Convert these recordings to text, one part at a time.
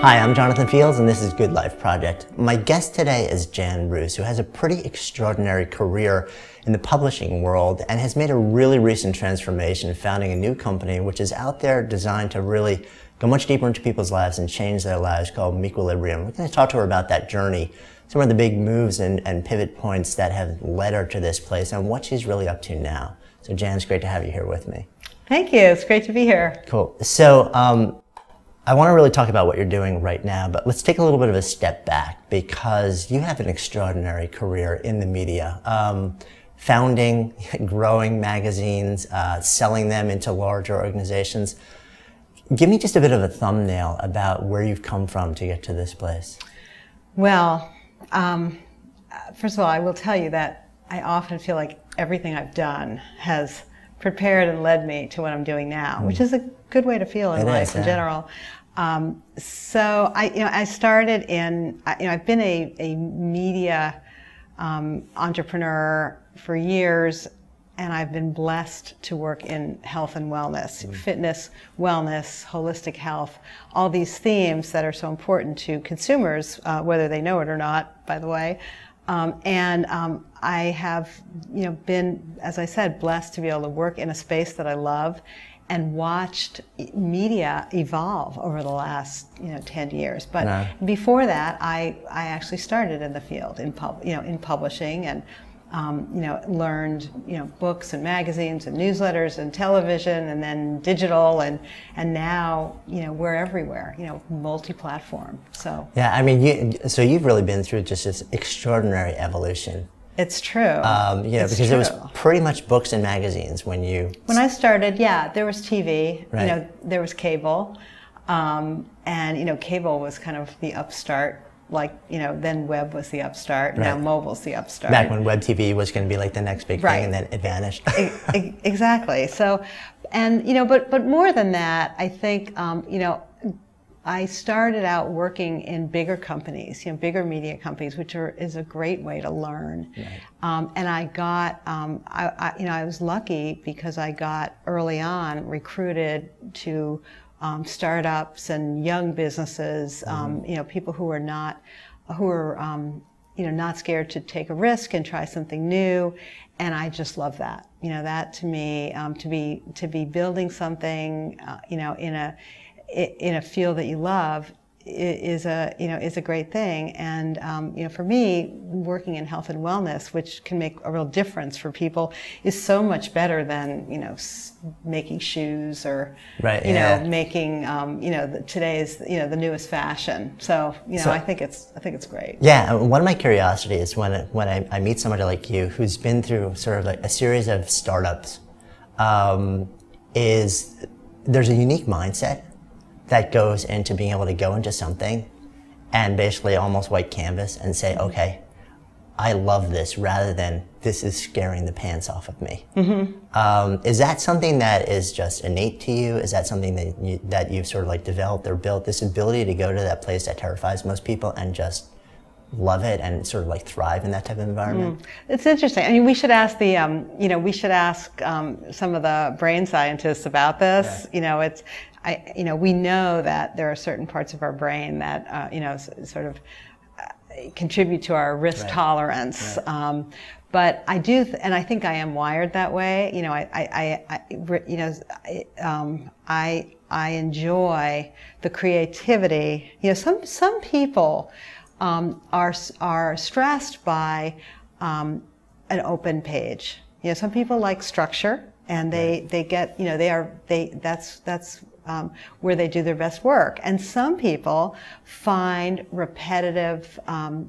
Hi, I'm Jonathan Fields, and this is Good Life Project. My guest today is Jan Rouge, who has a pretty extraordinary career in the publishing world and has made a really recent transformation, founding a new company which is out there designed to really go much deeper into people's lives and change their lives, called Mequilibrium. We're going to talk to her about that journey, some of the big moves and pivot points that have led her to this place, and what she's really up to now. So Jan, it's great to have you here with me. Thank you. It's great to be here. Cool. So I want to really talk about what you're doing right now, but let's take a little bit of a step back, because you have an extraordinary career in the media, founding, growing magazines, selling them into larger organizations. Give me just a bit of a thumbnail about where you've come from to get to this place. Well, first of all, I will tell you that I often feel like everything I've done has prepared and led me to what I'm doing now, which is a good way to feel in life in general. So I started in, I've been a media entrepreneur for years, and I've been blessed to work in health and wellness, fitness, wellness, holistic health, all these themes that are so important to consumers, whether they know it or not, by the way. I have, been, as I said, blessed to be able to work in a space that I love, and watched media evolve over the last 10 years. But before that, I actually started in the field in publishing, and learned books and magazines and newsletters and television, and then digital, and now we're everywhere, multi-platform. So yeah, I mean, so you've really been through just this extraordinary evolution. It's true. Because true. It was pretty much books and magazines when you... When I started, yeah, there was TV, right. There was cable, and cable was kind of the upstart. Then web was the upstart. Right. Now mobile's the upstart. Back when web TV was going to be like the next big thing, and then it vanished. Exactly. So, and but more than that, I think I started out working in bigger companies, bigger media companies, which is a great way to learn. Right. And I got, I was lucky because I got early on recruited to startups and young businesses, people who are not scared to take a risk and try something new, and I just love that. That to me, to be building something, in a field that you love is a great thing. And for me, working in health and wellness, which can make a real difference for people, is so much better than making shoes or making today's the newest fashion. So I think it's great. Yeah, one of my curiosities when I meet somebody like you who's been through sort of like a series of startups, is there's a unique mindset that goes into being able to go into something and basically almost white canvas and say, okay, I love this, rather than this is scaring the pants off of me. Mm-hmm. Is that something that is just innate to you? Is that something that you've sort of like developed or built, this ability to go to that place that terrifies most people and just love it and sort of like thrive in that type of environment? It's interesting. I mean, we should ask the, some of the brain scientists about this. Yeah. We know that there are certain parts of our brain that, sort of contribute to our risk tolerance. Right. But I do, and I think I am wired that way. I enjoy the creativity. Some people are stressed by an open page. Some people like structure, and they get, that's where they do their best work. And some people find repetitive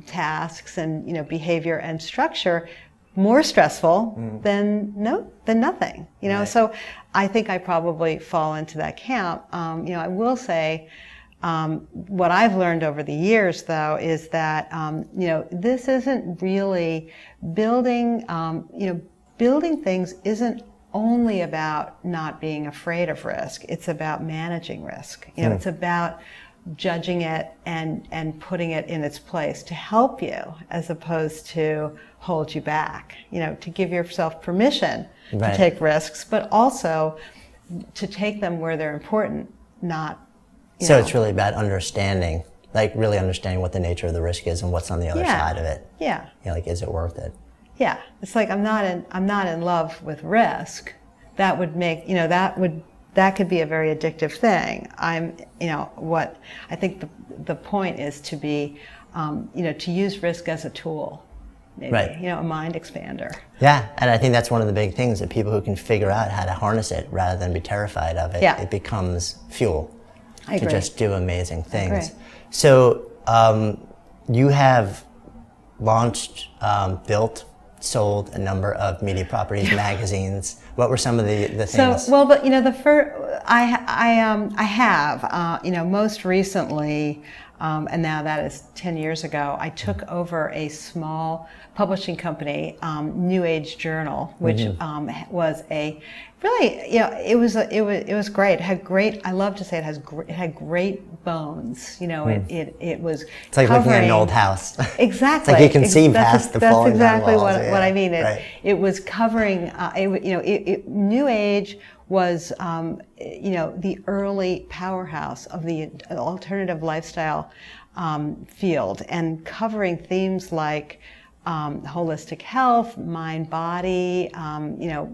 tasks and behavior and structure more stressful than nothing. Right. So I think I probably fall into that camp. I will say, what I've learned over the years, though, is that this isn't really building. Building things isn't only about not being afraid of risk. It's about managing risk. It's about judging it and putting it in its place to help you, as opposed to hold you back. To give yourself permission to take risks, but also to take them where they're important, not So it's really about understanding, like really understanding what the nature of the risk is and what's on the other side of it. Yeah. Like, is it worth it? Yeah. It's like I'm not in love with risk. That would make, that could be a very addictive thing. What I think the point is to be, to use risk as a tool. Maybe, right. A mind expander. Yeah, and I think that's one of the big things, that people who can figure out how to harness it rather than be terrified of it, it becomes fuel to just do amazing things. So you have launched, built, sold a number of media properties, magazines. What were some of the things? So, well, but the first I have most recently. And now that is 10 years ago, I took over a small publishing company, New Age Journal, which was a really, it was great. It had great. I love to say it had great bones. It was. It's like looking at an old house. Exactly. It's like you can see past the falling down walls. That's exactly what I mean. It was covering. New Age was, the early powerhouse of the alternative lifestyle field, and covering themes like holistic health, mind, body, the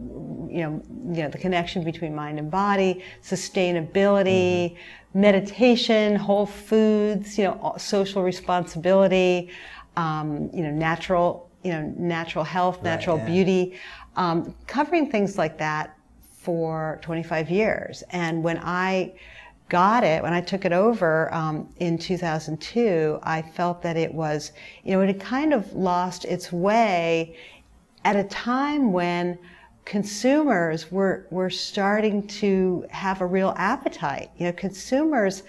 connection between mind and body, sustainability, meditation, whole foods, social responsibility, natural health, natural beauty, covering things like that for 25 years. And when I took it over in 2002, I felt that it was, it had kind of lost its way at a time when consumers were starting to have a real appetite. Consumers,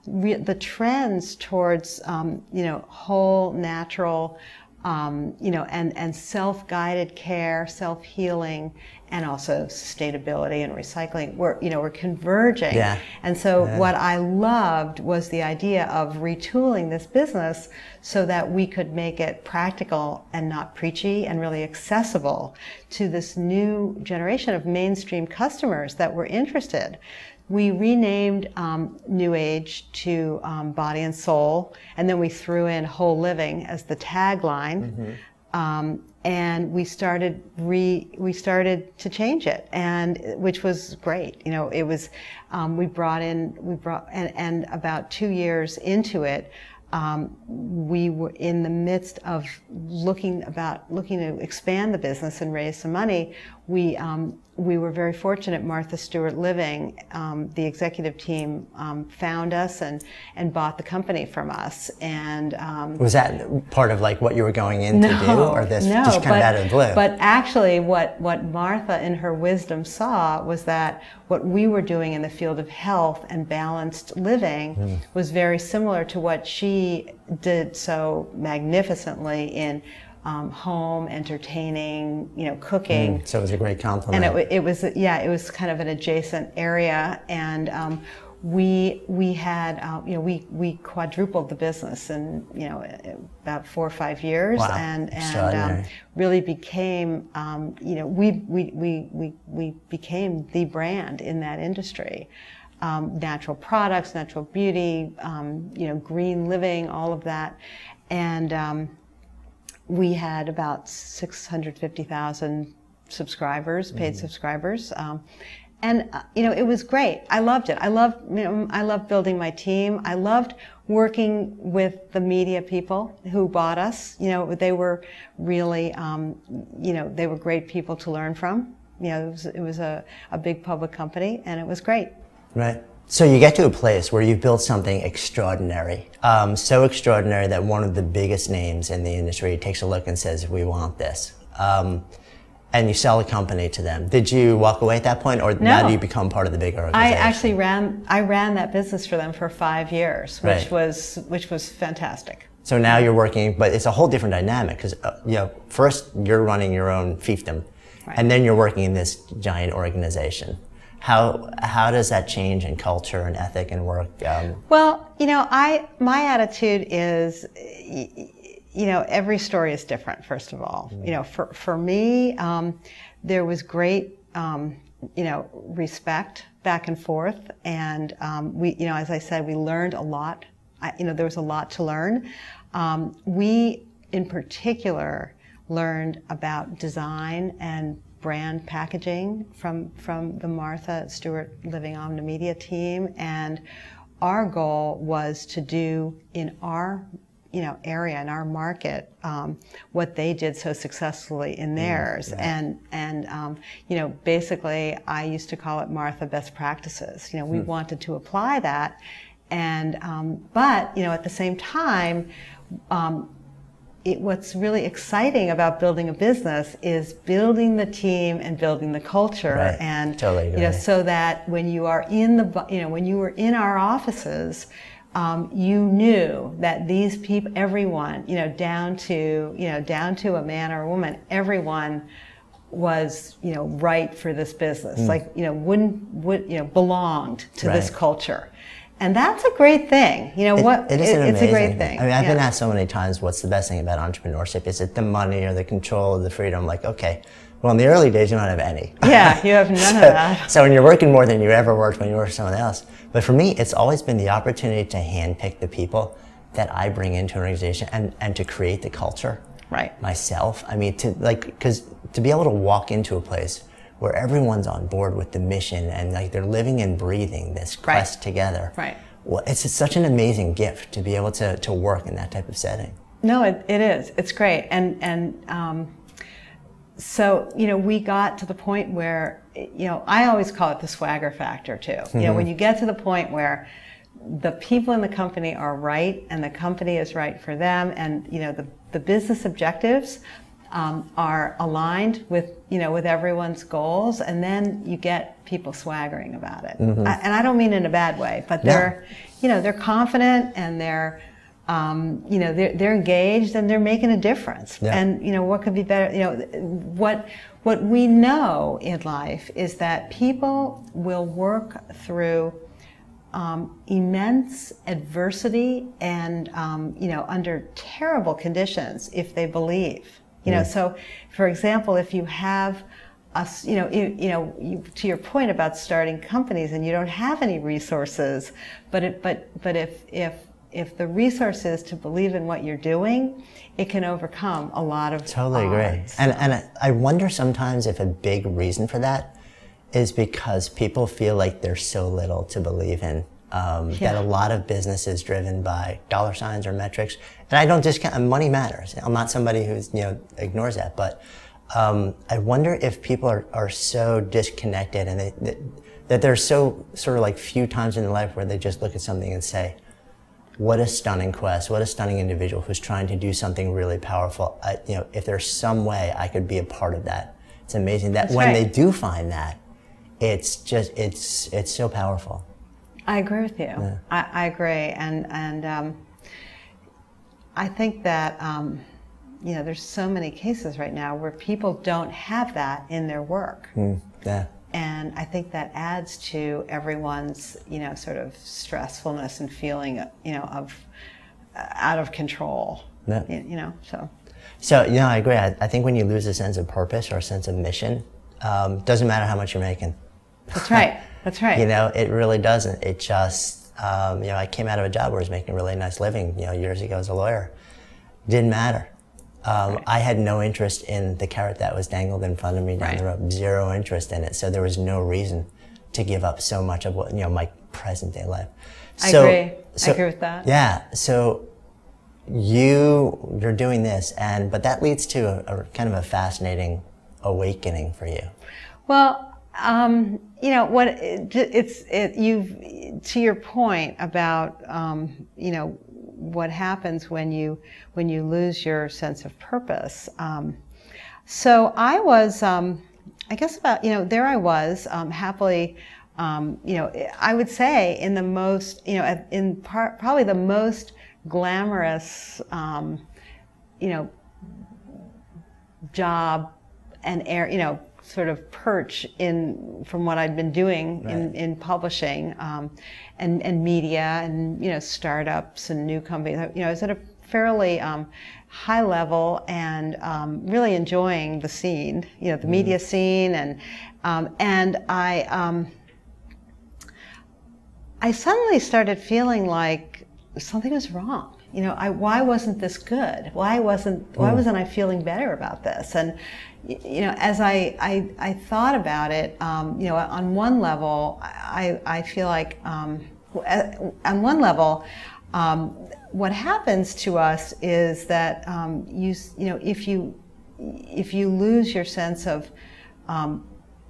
the trends towards, whole, natural, and self-guided care, self-healing, and also sustainability and recycling were converging. Yeah. And so what I loved was the idea of retooling this business so that we could make it practical and not preachy, and really accessible to this new generation of mainstream customers that were interested. We renamed New Age to Body and Soul, and then we threw in Whole Living as the tagline. And we started to change it, and which was great. It was and about 2 years into it, we were in the midst of looking to expand the business and raise some money. We were very fortunate. Martha Stewart Living, the executive team, found us and bought the company from us. And was that part of like what you were going in to do, or this just kind of out of the blue? But actually, what Martha, in her wisdom, saw was that what we were doing in the field of health and balanced living was very similar to what she did so magnificently in home, entertaining, cooking. So it was a great compliment. And it was kind of an adjacent area, and we had we quadrupled the business in about 4 or 5 years. Wow. and really became we became the brand in that industry. Natural products, natural beauty, green living, all of that, and we had about 650,000 subscribers, paid subscribers, and it was great. I loved it. I loved building my team. I loved working with the media people who bought us. They were really, they were great people to learn from. It was a big public company, and it was great. Right. So you get to a place where you've built something extraordinary, so extraordinary that one of the biggest names in the industry takes a look and says, "We want this," and you sell a company to them. Did you walk away at that point, or now do you become part of the bigger organization? I actually ran that business for them for 5 years, which was fantastic. So now you're working, but it's a whole different dynamic, because first you're running your own fiefdom, and then you're working in this giant organization. How does that change in culture and ethic and work? Well, my attitude is, every story is different. First of all, for me, there was great, respect back and forth, and we, as I said, we learned a lot. There was a lot to learn. We, in particular, learned about design and brand packaging from the Martha Stewart Living Omnimedia team, and our goal was to do in our area, in our market, what they did so successfully in theirs. Yeah. And basically I used to call it Martha best practices. We wanted to apply that, and but at the same time, what's really exciting about building a business is building the team and building the culture, right. and totally so that when you are in the when you were in our offices, you knew that these people, everyone, down to a man or a woman, everyone was right for this business, belonged to right. this culture. And that's a great thing. It's a great thing. I mean, I've been asked so many times, what's the best thing about entrepreneurship? Is it the money or the control or the freedom? Like, okay, well, in the early days, you don't have any. Yeah, you have none of that. So when you're working more than you ever worked when you worked for someone else. But for me, it's always been the opportunity to handpick the people that I bring into an organization and to create the culture. Right. Myself. I mean, because to be able to walk into a place where everyone's on board with the mission and they're living and breathing this quest right. together. Right. Well, it's such an amazing gift to be able to work in that type of setting. No, it is. It's great. So, we got to the point where, I always call it the swagger factor too. Mm-hmm. When you get to the point where the people in the company are right and the company is right for them, and, the business objectives are aligned with everyone's goals, and then you get people swaggering about it. Mm-hmm. And I don't mean in a bad way, but they're confident, and they're engaged, and they're making a difference. Yeah. And what could be better? What we know in life is that people will work through immense adversity and under terrible conditions if they believe. So, for example, if you have to your point about starting companies and you don't have any resources, but if the resource is to believe in what you're doing, it can overcome a lot of totally odds. Agree. And I wonder sometimes if a big reason for that is because people feel like there's so little to believe in. That a lot of business is driven by dollar signs or metrics. And I don't discount, money matters. I'm not somebody who's, ignores that, but I wonder if people are so disconnected and that there's so sort of like few times in their life where they just look at something and say, what a stunning quest, what a stunning individual who's trying to do something really powerful. If there's some way I could be a part of that. It's amazing that That's when right. they do find that, it's so powerful. I agree with you. Yeah. I agree, and I think that there's so many cases right now where people don't have that in their work. Yeah. And I think that adds to everyone's sort of stressfulness and feeling of out of control. Yeah. So I agree. I think when you lose a sense of purpose or a sense of mission, doesn't matter how much you're making. That's right. That's right. It really doesn't. It just, I came out of a job where I was making a really nice living, years ago as a lawyer. Didn't matter. Right. I had no interest in the carrot that was dangled in front of me down the road. Zero interest in it. So there was no reason to give up so much of what, my present day life. I agree. I agree with that. Yeah. So you're doing this, but that leads to a kind of a fascinating awakening for you. Well, to your point about, what happens when you lose your sense of purpose. So I was, I guess about, there I was, happily, I would say in the most, probably the most glamorous, job and sort of perch from what I'd been doing in publishing and media and startups and new companies. I was at a fairly high level and really enjoying the scene, the media scene, and I I suddenly started feeling like something was wrong. You know, why wasn't this good? Why wasn't I feeling better about this? And you know, as I thought about it, you know, on one level, I feel like on one level, what happens to us is that you know, if you lose your sense of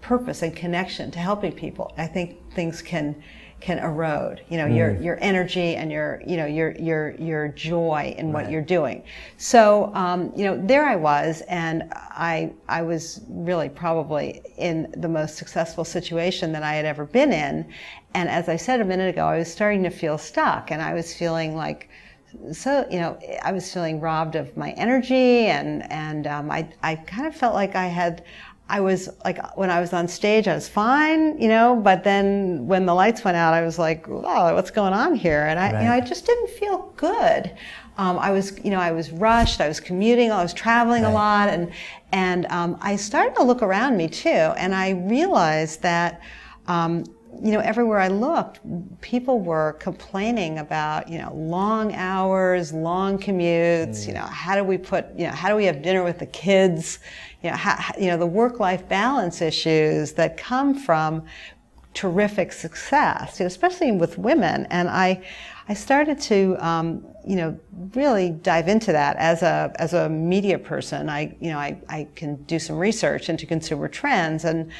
purpose and connection to helping people, I think things can erode, you know, your energy and your joy in what you're doing. So, you know, there I was, and I was really probably in the most successful situation that I had ever been in. And as I said a minute ago, I was starting to feel stuck, and I was feeling like, so, you know, I was feeling robbed of my energy, and I kind of felt like I was like, when I was on stage, I was fine, you know, but then when the lights went out, I was like, oh, what's going on here? And you know, I just didn't feel good. I was rushed, I was commuting, I was traveling a lot, and I started to look around me too, and I realized that, you know, everywhere I looked, people were complaining about, you know, long hours, long commutes, you know, how do we have dinner with the kids? You know, the work-life balance issues that come from terrific success, you know, especially with women. And I started to, you know, really dive into that as a media person. I can do some research into consumer trends, and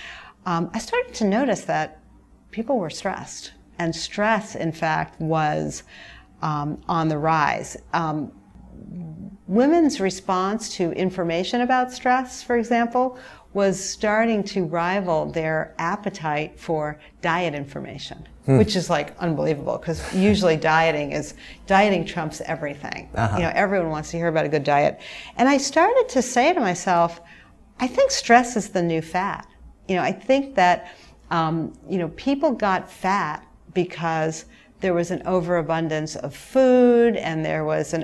I started to notice that people were stressed, and stress, in fact, was on the rise. Women's response to information about stress, for example, was starting to rival their appetite for diet information, which is like unbelievable, because usually dieting trumps everything. You know, everyone wants to hear about a good diet. And I started to say to myself, I think stress is the new fat. You know, I think that you know, people got fat because there was an overabundance of food, and there was an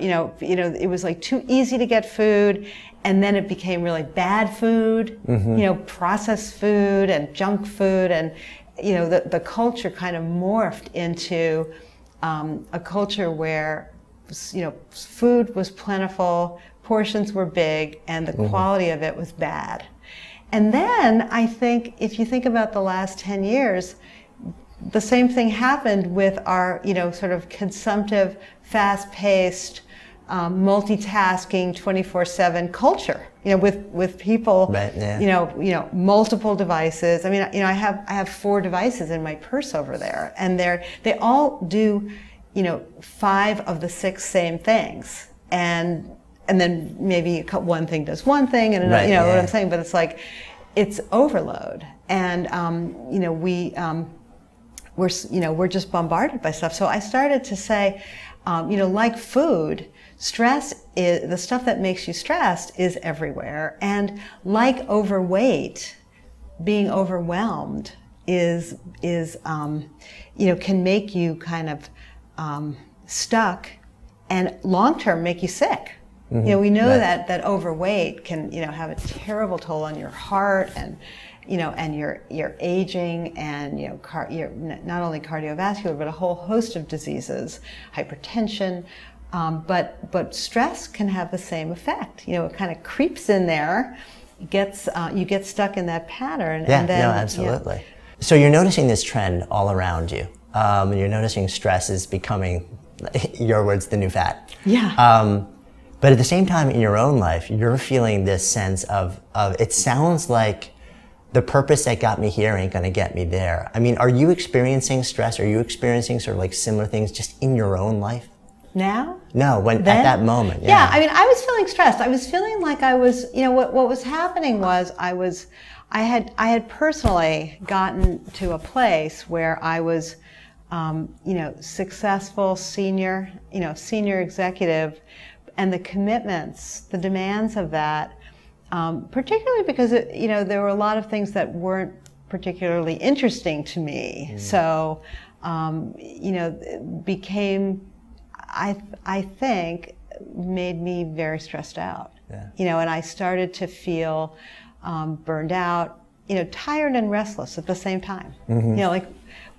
you know, it was like too easy to get food, and then it became really bad food, you know, processed food and junk food, and you know, the culture kind of morphed into a culture where, you know, food was plentiful, portions were big, and the quality of it was bad. And then I think, if you think about the last 10 years, the same thing happened with our, you know, sort of consumptive, fast-paced, multitasking, 24/7 culture. You know, with people, you know, multiple devices. I mean, you know, I have 4 devices in my purse over there, and they all do, you know, 5 of the 6 same things, and then maybe one thing does one thing, and another, you know what I'm saying. But it's like, it's overload, and you know, we're just bombarded by stuff. So I started to say, you know, like food, stress is the stuff that makes you stressed is everywhere, and like overweight, being overwhelmed is you know, can make you kind of stuck, and long term make you sick. You know, we know that overweight can, you know, have a terrible toll on your heart, and you know, and your aging, and you know, not only cardiovascular, but a whole host of diseases, hypertension. But stress can have the same effect. You know, it kind of creeps in there, you get stuck in that pattern. Yeah, and then, no, absolutely. So you're noticing this trend all around you. You're noticing stress is becoming, your words, the new fat. Yeah. But at the same time, in your own life, you're feeling this sense of it sounds like the purpose that got me here ain't going to get me there. I mean, are you experiencing stress? Are you experiencing sort of like similar things just in your own life? Now? No, at that moment. Yeah, I mean, I was feeling stressed. I was feeling like I was, you know, what was happening was I had personally gotten to a place where I was, you know, successful senior executive, and the commitments, the demands of that, particularly because, you know, there were a lot of things that weren't particularly interesting to me. So, you know, it became, I think, made me very stressed out. Yeah. You know, and I started to feel burned out, you know, tired and restless at the same time. You know, like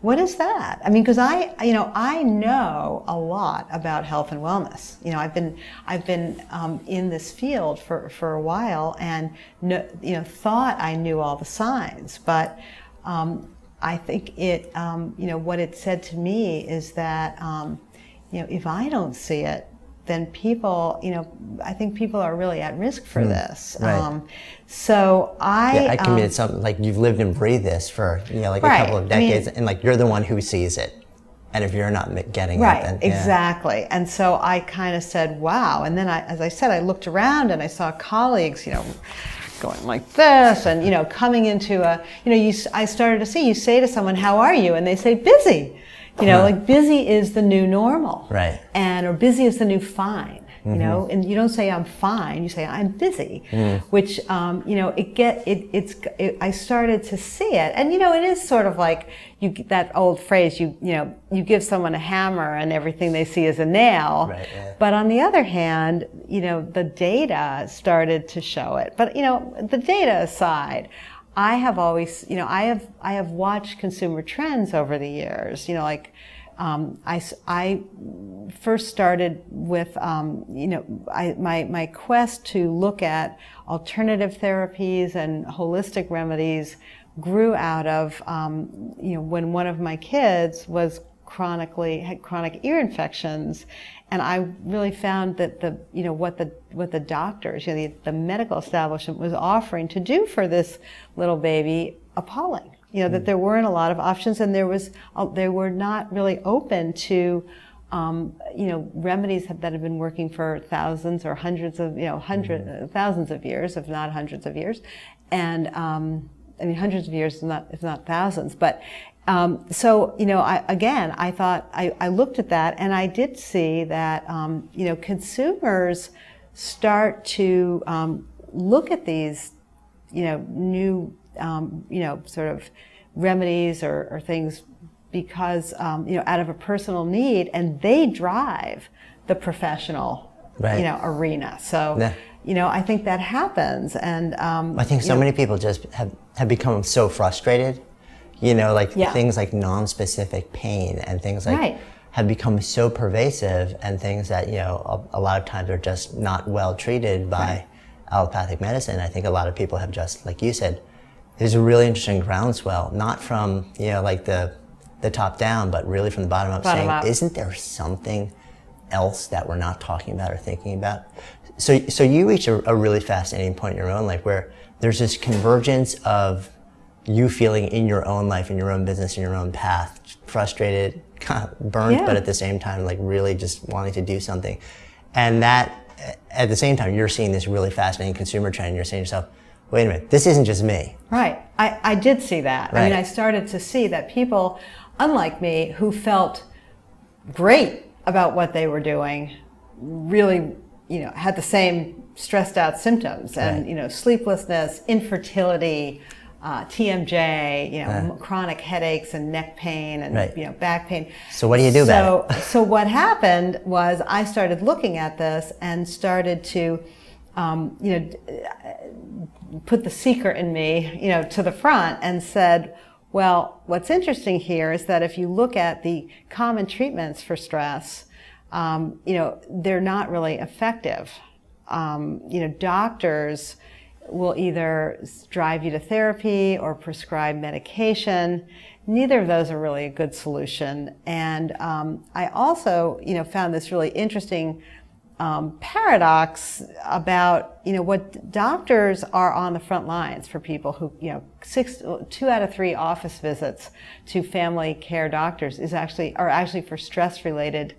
What is that? I mean, because I know a lot about health and wellness. You know, I've been in this field for a while, and thought I knew all the signs, but I think it, what it said to me is that, if I don't see it, then people, I think people are really at risk for this. Right. So I can mean it's something like you've lived and breathed this for, like a couple of decades, and like you're the one who sees it. And if you're not getting it, then, exactly. And so I kind of said, wow. And then as I said, I looked around and I saw colleagues, going like this, and coming into I started to see, you say to someone, how are you? And they say, busy. Like busy is the new normal, right? Or busy is the new fine, and you don't say I'm fine, you say I'm busy, which I started to see it, and it is sort of like that old phrase, you give someone a hammer and everything they see is a nail, right, yeah. But on the other hand, the data started to show it. But the data aside, I have always, I have watched consumer trends over the years. I first started with, my quest to look at alternative therapies and holistic remedies grew out of, when one of my kids had chronic ear infections. And I really found that what the doctors, the medical establishment was offering to do for this little baby appalling. That there weren't a lot of options, and they were not really open to, remedies that have been working for thousands or hundreds of, thousands of years, if not hundreds of years, and hundreds of years, if not thousands, but. So, I thought, I looked at that, and I did see that, consumers start to look at these, new, sort of remedies or things because, out of a personal need, and they drive the professional, right. Arena. So, yeah. I think that happens, and I think so many people just have become so frustrated. Things like non-specific pain and things like right. have become so pervasive, and things that, a lot of times are just not well treated by right. allopathic medicine. I think a lot of people have just, like you said, there's a really interesting groundswell, not from, like the top down, but really from the bottom up, saying, isn't there something else that we're not talking about or thinking about? So you reach a really fascinating point in your own life where there's this convergence of you feeling in your own life, in your own business, in your own path, frustrated, burnt, yeah. but at the same time, like really just wanting to do something. And that, at the same time, you're seeing this really fascinating consumer trend. You're saying to yourself, wait a minute, this isn't just me. Right. I did see that. Right. I mean, I started to see that people, unlike me, who felt great about what they were doing, really, had the same stressed out symptoms and, right. Sleeplessness, infertility, TMJ, chronic headaches and neck pain and, right. Back pain. So what do you do about it? So what happened was I started looking at this and started to, put the seeker in me, to the front and said, well, what's interesting here is that if you look at the common treatments for stress, they're not really effective. Doctors will either drive you to therapy or prescribe medication. Neither of those are really a good solution. And I also, found this really interesting paradox about, what doctors are on the front lines for people who, 2 out of 3 office visits to family care doctors are actually for stress-related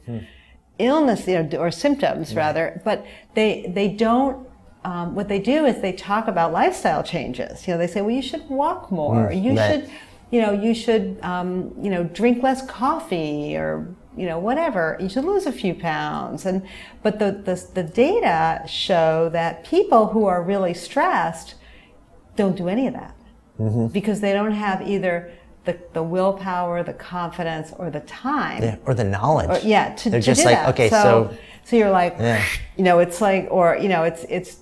illness, or symptoms rather, but they don't. What they do is they talk about lifestyle changes. They say, well, you should walk more. You right. should, you should, drink less coffee, or whatever. You should lose a few pounds. But the data show that people who are really stressed don't do any of that because they don't have either the willpower, the confidence, or the time, or the knowledge. To They're just do like, that. okay, so you're like, yeah. It's like, or it's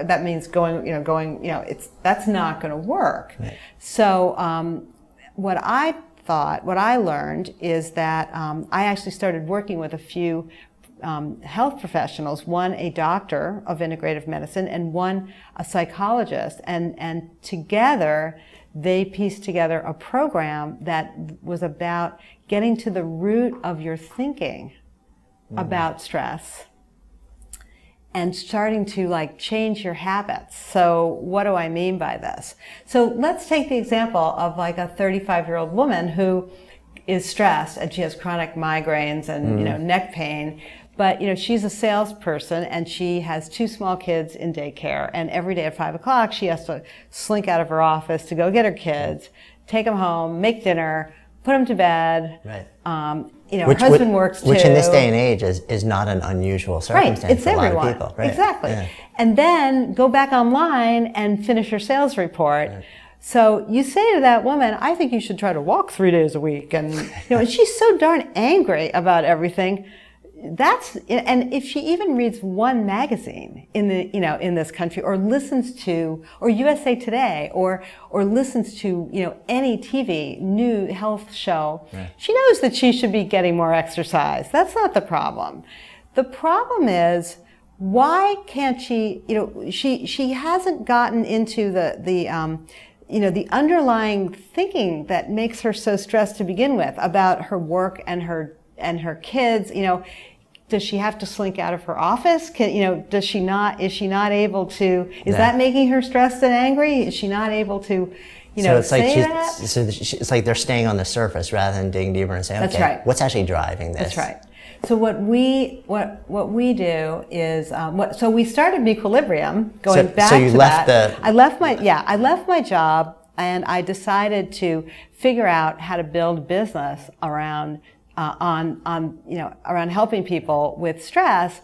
that means going, that's not going to work. Right. So what I thought, what I learned is that I actually started working with a few health professionals, one a doctor of integrative medicine and one a psychologist, and together they pieced together a program that was about getting to the root of your thinking about stress and starting to like change your habits. So what do I mean by this? So let's take the example of like a 35-year-old woman who is stressed and she has chronic migraines and neck pain. But she's a salesperson and she has 2 small kids in daycare, and every day at 5 o'clock she has to slink out of her office to go get her kids, take them home, make dinner, put them to bed. Right. Her husband works too. Which in this day and age is not an unusual circumstance right. It's for everyone. a lot of people. Right. Exactly. Yeah. And then go back online and finish your sales report. Right. So you say to that woman, I think you should try to walk 3 days a week. And, and she's so darn angry about everything. And if she even reads one magazine in in this country, or listens to, or USA Today, or listens to, any TV, new health show, right. She knows that she should be getting more exercise. That's not the problem. The problem is, why can't she, she hasn't gotten into the underlying thinking that makes her so stressed to begin with about her work and her kids. Does she have to slink out of her office? Is she not able to, that making her stressed and angry? Is she not able to, so it's say like that? So it's like they're staying on the surface rather than digging deeper and saying, okay, that's right. What's actually driving this? That's right. So what we do is, so we started Mequilibrium, going back so you to left that. I left my job and I decided to figure out how to build a business around around helping people with stress,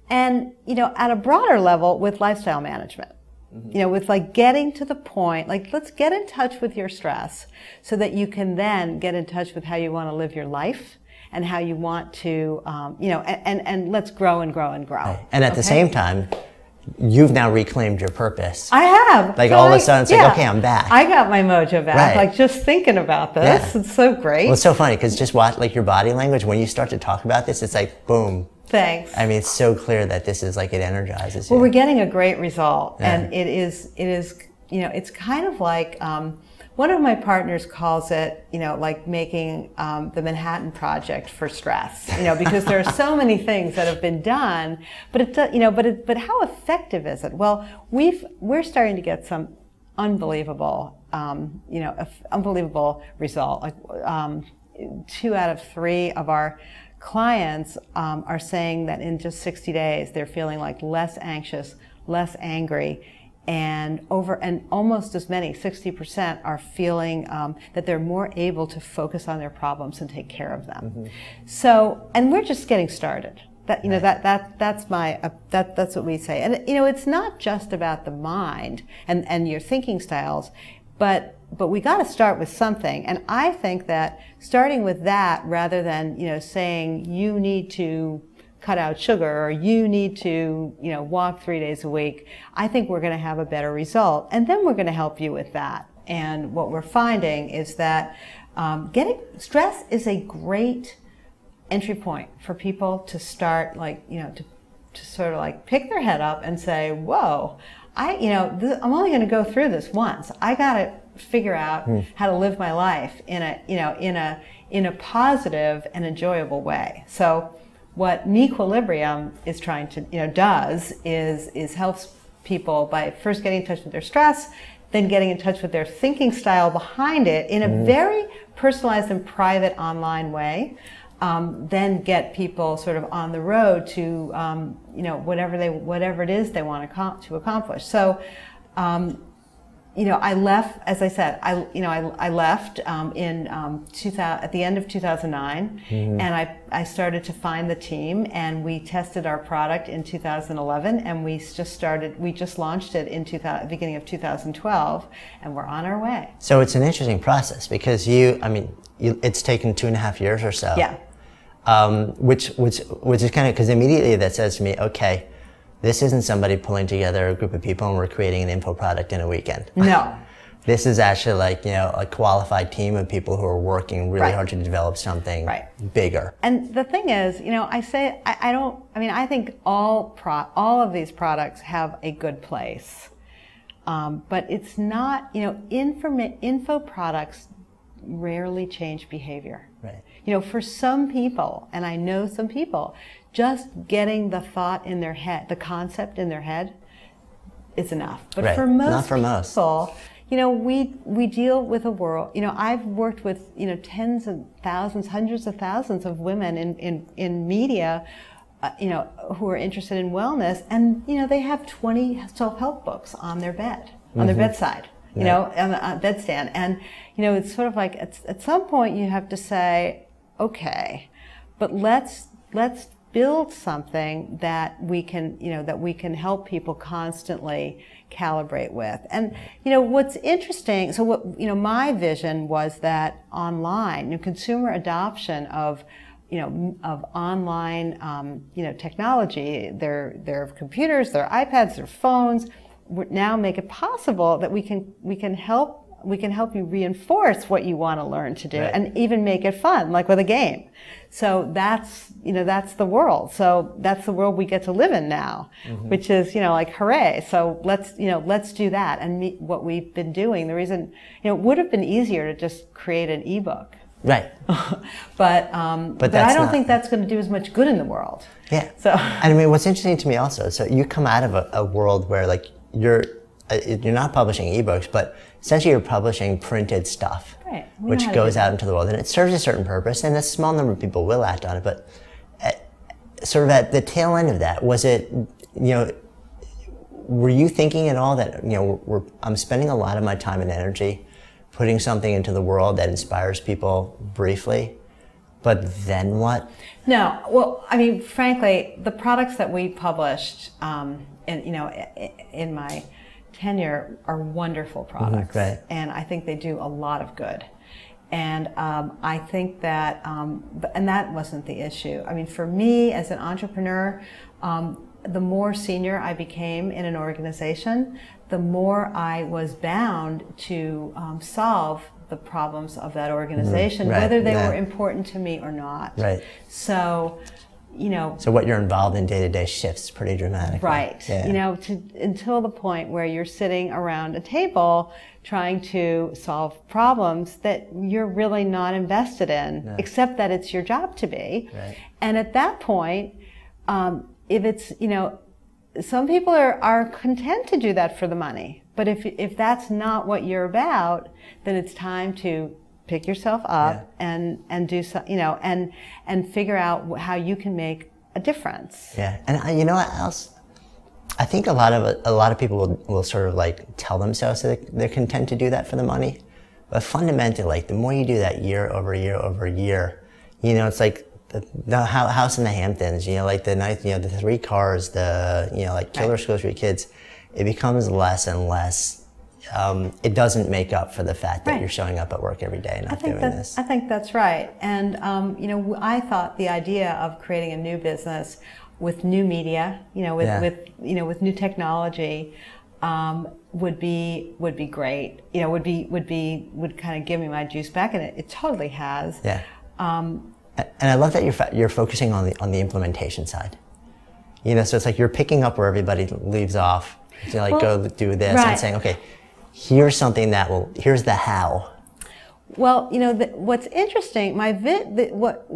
and at a broader level with lifestyle management. With like getting to the point, like let's get in touch with your stress so that you can then get in touch with how you want to live your life and how you want to, and let's grow and grow and grow. Right. And at the same time, you've now reclaimed your purpose. I have. Like all of a sudden, it's like, okay, I'm back. I got my mojo back. Right. Like just thinking about this, it's so great. Well, it's so funny because just watch like your body language when you start to talk about this. It's like boom. Thanks. I mean, it's so clear that this is like it energizes you. Well, we're getting a great result, and it is it's kind of like. One of my partners calls it, like making the Manhattan Project for stress, because there are so many things that have been done, but but how effective is it? Well, we're starting to get some unbelievable, unbelievable result. Like 2 out of 3 of our clients are saying that in just 60 days they're feeling like less anxious, less angry. And almost as many, 60%, are feeling that they're more able to focus on their problems and take care of them. So, and we're just getting started. That's what we say. And it's not just about the mind and your thinking styles, but we got to start with something. And I think that starting with that, rather than saying you need to cut out sugar or you need to walk 3 days a week, I think we're going to have a better result, and then we're going to help you with that. And what we're finding is that getting stress is a great entry point for people to start, like to sort of like pick their head up and say, whoa, I'm only going to go through this once. I got to figure out how to live my life in a positive and enjoyable way. So what Mequilibrium is trying to does is helps people by first getting in touch with their stress, then getting in touch with their thinking style behind it in a very personalized and private online way. Then get people sort of on the road to whatever it is they want to accomplish. So. I left, as I said, I left at the end of 2009, and I started to find the team, and we tested our product in 2011, and we just launched it in beginning of 2012, and we're on our way. So it's an interesting process because it's taken 2.5 years or so. Yeah. Which is kind of, because immediately that says to me, okay, this isn't somebody pulling together a group of people and we're creating an info product in a weekend. No. This is actually like, a qualified team of people who are working really hard to develop something bigger. And the thing is, I think all of these products have a good place. But it's not, info products rarely change behavior. Right. For some people, and I know some people, just getting the thought in their head, the concept in their head, is enough. But for most people, we deal with a world, I've worked with, tens of thousands, hundreds of thousands of women in media, who are interested in wellness, and, they have 20 self-help books on their bed, on their bedside, on a bedstand. And, it's sort of like, at some point you have to say, okay, but let's build something that we can help people constantly calibrate with. And what's interesting, so what my vision was that online, consumer adoption of online technology, their computers, their iPads, their phones, would now make it possible that we can help you reinforce what you want to learn to do, and even make it fun, like with a game. So that's the world. So that's the world we get to live in now, which is, like, hooray. So let's do that. And what we've been doing, the reason, it would have been easier to just create an ebook. Right. but I don't think that's going to do as much good in the world. Yeah. So, and I mean, what's interesting to me also, so you come out of a world where, like, you're not publishing ebooks, but essentially you're publishing printed stuff, which goes out into the world, and it serves a certain purpose, and a small number of people will act on it. But sort of at the tail end of that, was it, were you thinking at all that, I'm spending a lot of my time and energy putting something into the world that inspires people briefly, but then what? No, well, I mean, frankly, the products that we published, in my tenure are wonderful products, and I think they do a lot of good. And I think that, and that wasn't the issue. I mean, for me as an entrepreneur, the more senior I became in an organization, the more I was bound to solve the problems of that organization, whether they were important to me or not. Right. So, So what you're involved in day to day shifts pretty dramatically. Right. Yeah. Until the point where you're sitting around a table trying to solve problems that you're really not invested in, except that it's your job to be. Right. And at that point, if it's, some people are content to do that for the money. But if that's not what you're about, then it's time to pick yourself up and do so, and figure out how you can make a difference. Yeah, and you know what else? I think a lot of people will sort of like tell themselves that they're content to do that for the money, but fundamentally, like, the more you do that year over year over year, it's like the house in the Hamptons, like the nice, the 3 cars, the like killer schools for your kids. It becomes less and less. It doesn't make up for the fact that you're showing up at work every day and not doing this. I think that's right. And I thought the idea of creating a new business with new media, with new technology, would be great. Would kind of give me my juice back, and it totally has. Yeah. And I love that you're focusing on the implementation side. So it's like you're picking up where everybody leaves off. Go do this, and saying, okay, here's something here's the how. Well, what's interesting, what's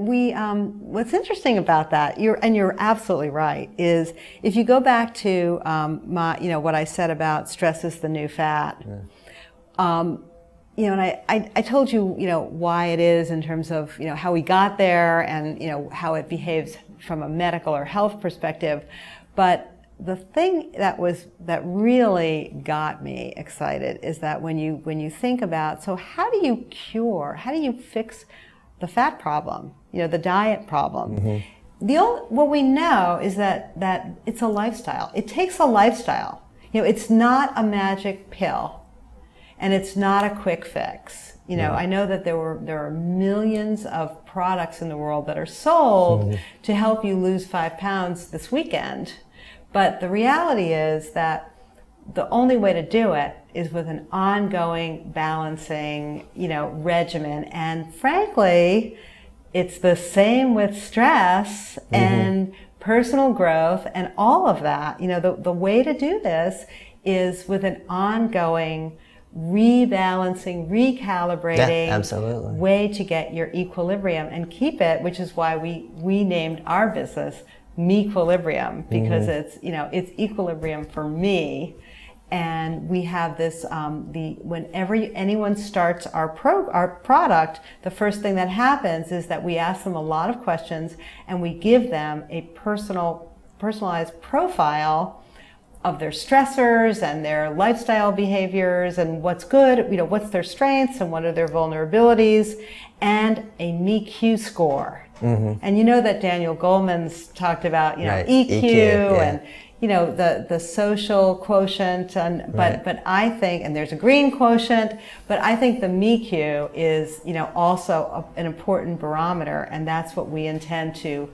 interesting about that, you're absolutely right, is if you go back to what I said about stress is the new fat. And I told you, why it is in terms of, how we got there and, how it behaves from a medical or health perspective. But the thing that really got me excited is that when you think about, so how do you fix the fat problem, the diet problem? What we know is that it's a lifestyle. It takes a lifestyle. It's not a magic pill. And it's not a quick fix. I know that there are millions of products in the world that are sold to help you lose 5 pounds this weekend. But the reality is that the only way to do it is with an ongoing balancing, regimen. And frankly, it's the same with stress and personal growth and all of that. The way to do this is with an ongoing rebalancing, recalibrating way to get your equilibrium and keep it, which is why we named our business Me-quilibrium, because it's equilibrium for me. And we have this, whenever anyone starts our product, the first thing that happens is that we ask them a lot of questions and we give them a personalized profile of their stressors and their lifestyle behaviors and what's good, what's their strengths and what are their vulnerabilities, and a MeQ score. And that Daniel Goleman's talked about, EQ and the social quotient, and but I think, and there's a green quotient, but I think the MeQ is also an important barometer, and that's what we intend to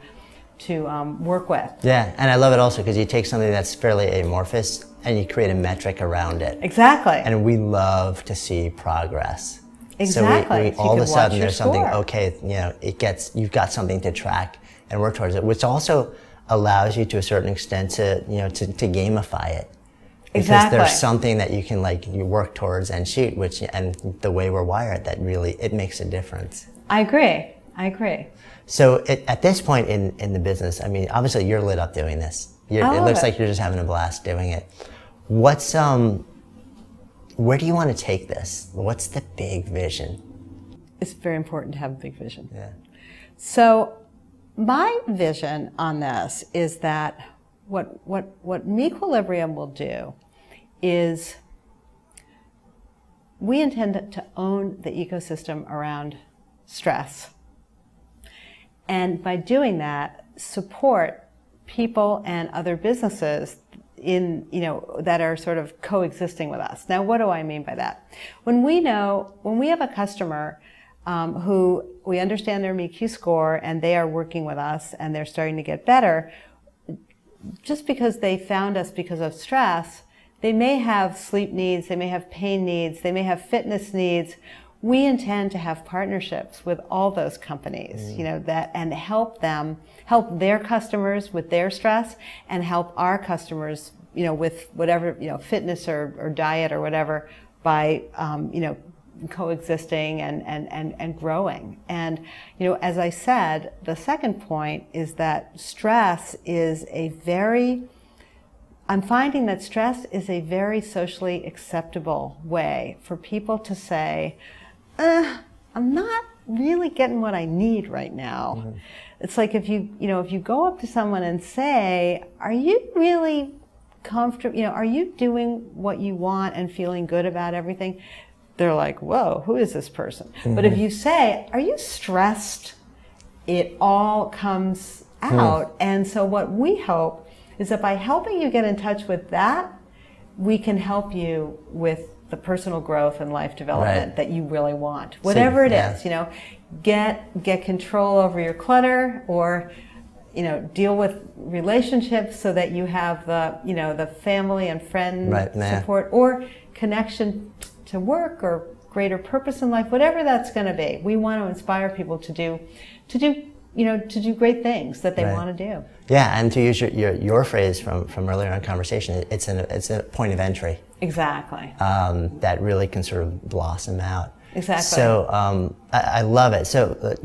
work with. Yeah, and I love it also because you take something that's fairly amorphous and you create a metric around it. Exactly. And we love to see progress. Exactly. So all of a sudden there's something, okay, you've got something to track and work towards it, which also allows you to a certain extent to gamify it. Because there's something that you can you work towards and shoot, and the way we're wired, that really, it makes a difference. I agree. So at this point in the business, I mean, obviously you're lit up doing this. It looks like you're just having a blast doing it. Where do you want to take this? What's the big vision? It's very important to have a big vision. Yeah. So my vision on this is that what Me-quilibrium will do is we intend to own the ecosystem around stress. And by doing that, support people and other businesses that are sort of coexisting with us. Now, what do I mean by that? When we have a customer who we understand their MeQ score and they are working with us and they're starting to get better, just because they found us because of stress, they may have sleep needs, they may have pain needs, they may have fitness needs. We intend to have partnerships with all those companies, and help their customers with their stress, and help our customers, with whatever, fitness or diet or whatever, by, coexisting and growing. And, as I said, the second point is that stress is I'm finding that stress is a very socially acceptable way for people to say, I'm not really getting what I need right now. It's like if you go up to someone and say, are you really comfortable, are you doing what you want and feeling good about everything? They're like, whoa, who is this person? But if you say, are you stressed? It all comes out. And so what we hope is that by helping you get in touch with that, we can help you with the personal growth and life development that you really want. Whatever it is, get control over your clutter, or deal with relationships so that you have the family and friend support, or connection to work, or greater purpose in life, whatever that's going to be. We want to inspire people to do great things that they want to do. Yeah, and to use your phrase from earlier in our conversation, it's a point of entry. Exactly. That really can sort of blossom out. Exactly. So I love it. So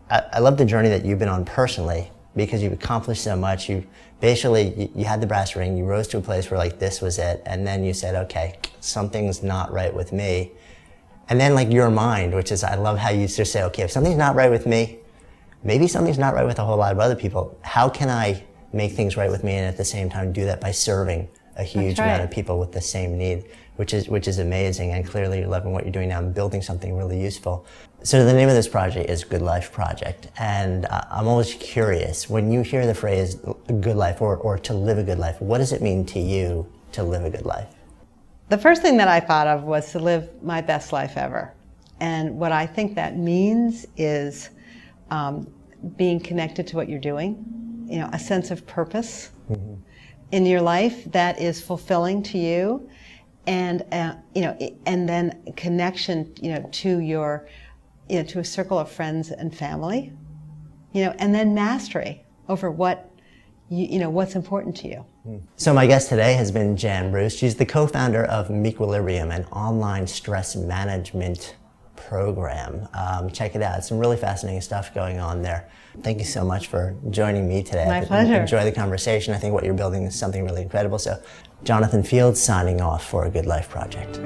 I love the journey that you've been on personally, because you've accomplished so much. You had the brass ring. You rose to a place where this was it, and then you said, okay, something's not right with me. And then your mind, which is, I love how you just say, okay, if something's not right with me, maybe something's not right with a whole lot of other people. How can I make things right with me, and at the same time do that by serving a huge amount of people with the same need, which is amazing. And clearly you're loving what you're doing now and building something really useful. So the name of this project is Good Life Project. And I'm always curious, when you hear the phrase good life, or to live a good life, what does it mean to you to live a good life? The first thing that I thought of was to live my best life ever. And what I think that means is being connected to what you're doing, a sense of purpose in your life that is fulfilling to you, and and then connection, to your, to a circle of friends and family, and then mastery over what what's important to you. So my guest today has been Jan Rouge. She's the co-founder of Mequilibrium, an online stress management program. Check it out. Some really fascinating stuff going on there. Thank you so much for joining me today. My pleasure. Enjoy the conversation. I think what you're building is something really incredible. So Jonathan Fields signing off for A Good Life Project.